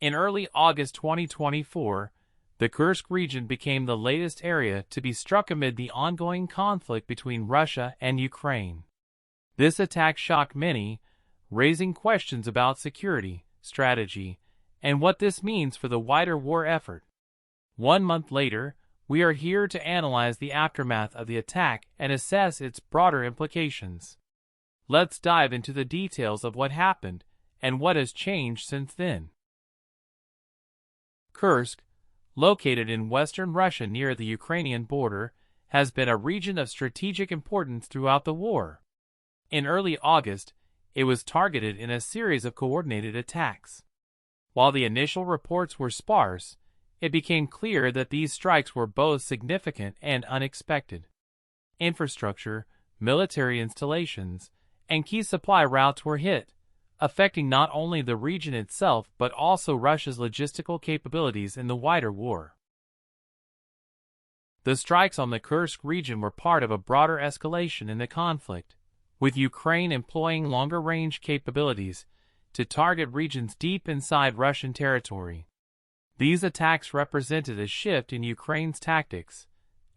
In early August 2024, the Kursk region became the latest area to be struck amid the ongoing conflict between Russia and Ukraine. This attack shocked many, raising questions about security, strategy, and what this means for the wider war effort. 1 month later, we are here to analyze the aftermath of the attack and assess its broader implications. Let's dive into the details of what happened and what has changed since then. Kursk, located in western Russia near the Ukrainian border, has been a region of strategic importance throughout the war. In early August, it was targeted in a series of coordinated attacks. While the initial reports were sparse, it became clear that these strikes were both significant and unexpected. Infrastructure, military installations, and key supply routes were hit, affecting not only the region itself but also Russia's logistical capabilities in the wider war. The strikes on the Kursk region were part of a broader escalation in the conflict, with Ukraine employing longer-range capabilities to target regions deep inside Russian territory. These attacks represented a shift in Ukraine's tactics,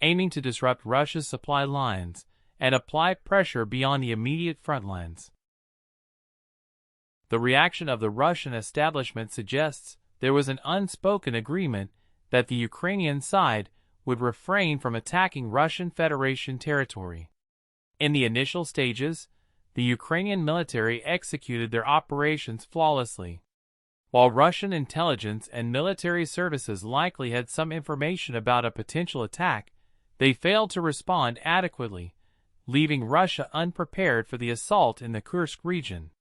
aiming to disrupt Russia's supply lines and apply pressure beyond the immediate front lines. The reaction of the Russian establishment suggests there was an unspoken agreement that the Ukrainian side would refrain from attacking Russian Federation territory. In the initial stages, the Ukrainian military executed their operations flawlessly. While Russian intelligence and military services likely had some information about a potential attack, they failed to respond adequately, leaving Russia unprepared for the assault in the Kursk region.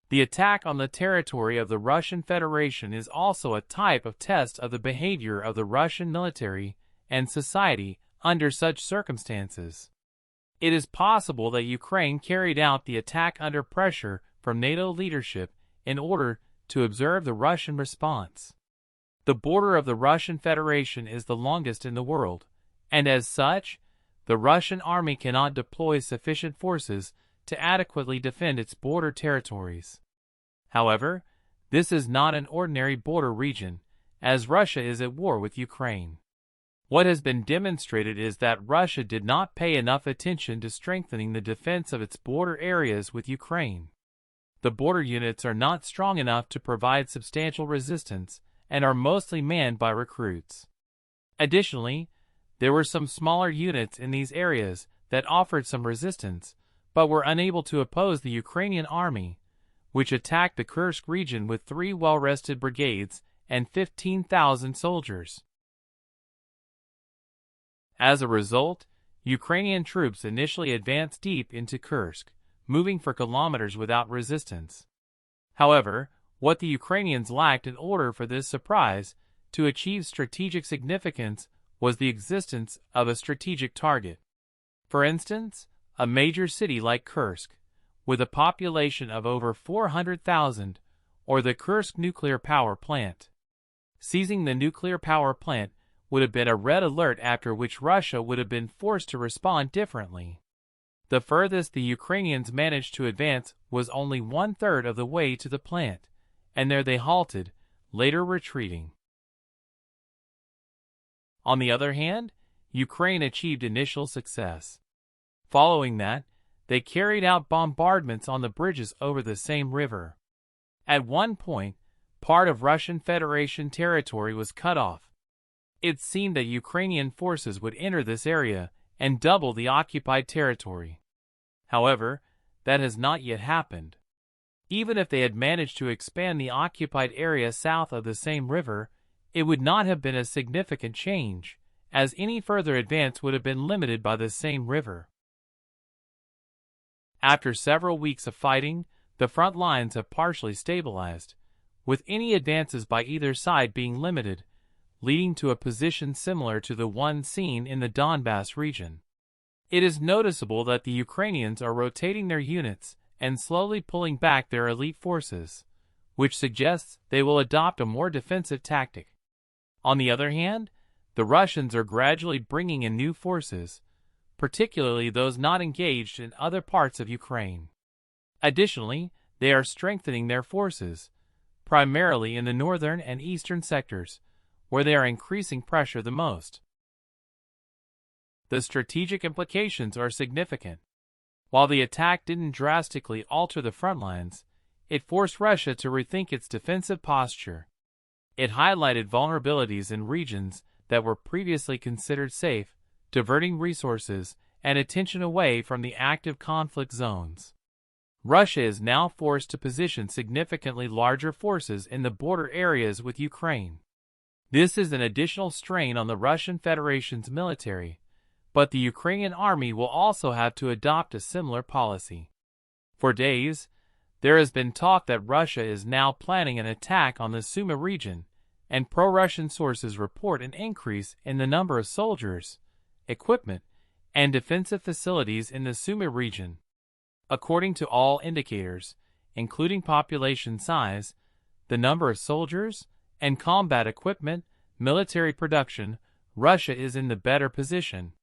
The attack on the territory of the Russian Federation is also a type of test of the behavior of the Russian military and society under such circumstances. It is possible that Ukraine carried out the attack under pressure from NATO leadership in order to observe the Russian response. The border of the Russian Federation is the longest in the world, and as such, the Russian army cannot deploy sufficient forces to adequately defend its border territories. However, this is not an ordinary border region, as Russia is at war with Ukraine. What has been demonstrated is that Russia did not pay enough attention to strengthening the defense of its border areas with Ukraine. The border units are not strong enough to provide substantial resistance and are mostly manned by recruits. Additionally, there were some smaller units in these areas that offered some resistance, but were unable to oppose the Ukrainian army, which attacked the Kursk region with 3 well-rested brigades and 15,000 soldiers. As a result, Ukrainian troops initially advanced deep into Kursk, moving for kilometers without resistance. However, what the Ukrainians lacked in order for this surprise to achieve strategic significance was the existence of a strategic target. For instance, a major city like Kursk, with a population of over 400,000, or the Kursk nuclear power plant. Seizing the nuclear power plant would have been a red alert after which Russia would have been forced to respond differently. The furthest the Ukrainians managed to advance was only 1/3 of the way to the plant, and there they halted, later retreating. On the other hand, Ukraine achieved initial success. Following that, they carried out bombardments on the bridges over the same river. At one point, part of Russian Federation territory was cut off. It seemed that Ukrainian forces would enter this area and double the occupied territory. However, that has not yet happened. Even if they had managed to expand the occupied area south of the same river, it would not have been a significant change, as any further advance would have been limited by the same river. After several weeks of fighting, the front lines have partially stabilized, with any advances by either side being limited, leading to a position similar to the one seen in the Donbass region. It is noticeable that the Ukrainians are rotating their units and slowly pulling back their elite forces, which suggests they will adopt a more defensive tactic. On the other hand, the Russians are gradually bringing in new forces, particularly those not engaged in other parts of Ukraine. Additionally, they are strengthening their forces, primarily in the northern and eastern sectors, where they are increasing pressure the most. The strategic implications are significant. While the attack didn't drastically alter the front lines, it forced Russia to rethink its defensive posture. It highlighted vulnerabilities in regions that were previously considered safe, diverting resources and attention away from the active conflict zones. Russia is now forced to position significantly larger forces in the border areas with Ukraine. This is an additional strain on the Russian Federation's military, but the Ukrainian army will also have to adopt a similar policy. For days, there has been talk that Russia is now planning an attack on the Sumy region, and pro-Russian sources report an increase in the number of soldiers, equipment, and defensive facilities in the Sumy region. According to all indicators, including population size, the number of soldiers, and combat equipment, military production, Russia is in the better position.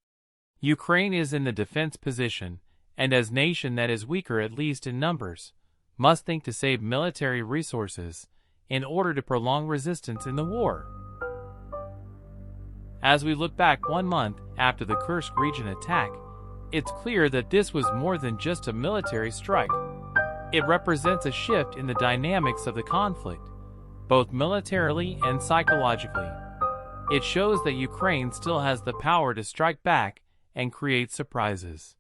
Ukraine is in the defense position, and as a nation that is weaker at least in numbers, must think to save military resources in order to prolong resistance in the war. As we look back 1 month after the Kursk region attack, it's clear that this was more than just a military strike. It represents a shift in the dynamics of the conflict, both militarily and psychologically. It shows that Ukraine still has the power to strike back and create surprises.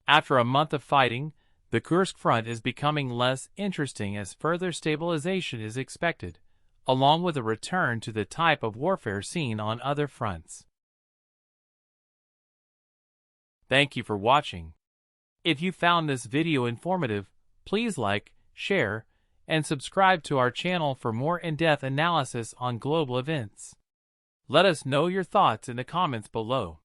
After a month of fighting, the Kursk front is becoming less interesting as further stabilization is expected, along with a return to the type of warfare seen on other fronts. Thank you for watching. If you found this video informative, please like, share, and subscribe to our channel for more in-depth analysis on global events. Let us know your thoughts in the comments below.